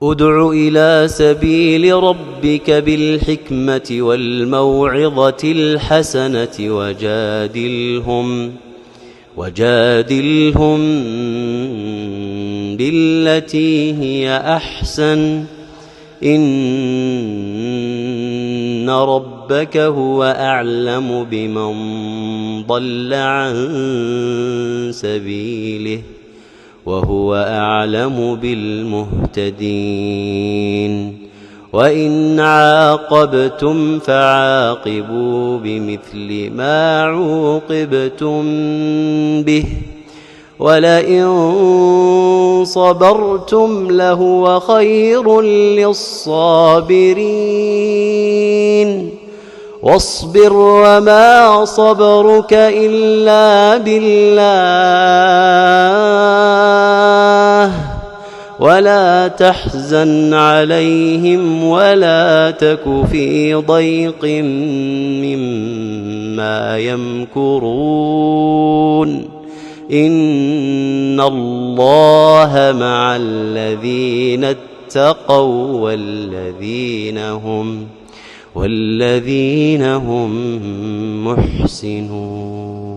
ادع إلى سبيل ربك بالحكمة والموعظة الحسنة وجادلهم بالتي هي أحسن إن ربك هو أعلم بمن ضل عن سبيله وهو أعلم بالمهتدين وإن عاقبتم فعاقبوا بمثل ما عوقبتم به ولئن صبرتم لهو خير للصابرين واصبر وما صبرك إلا بالله ولا تحزن عليهم ولا تك في ضيق مما يمكرون إن الله مع الذين اتقوا والذين هم محسنون.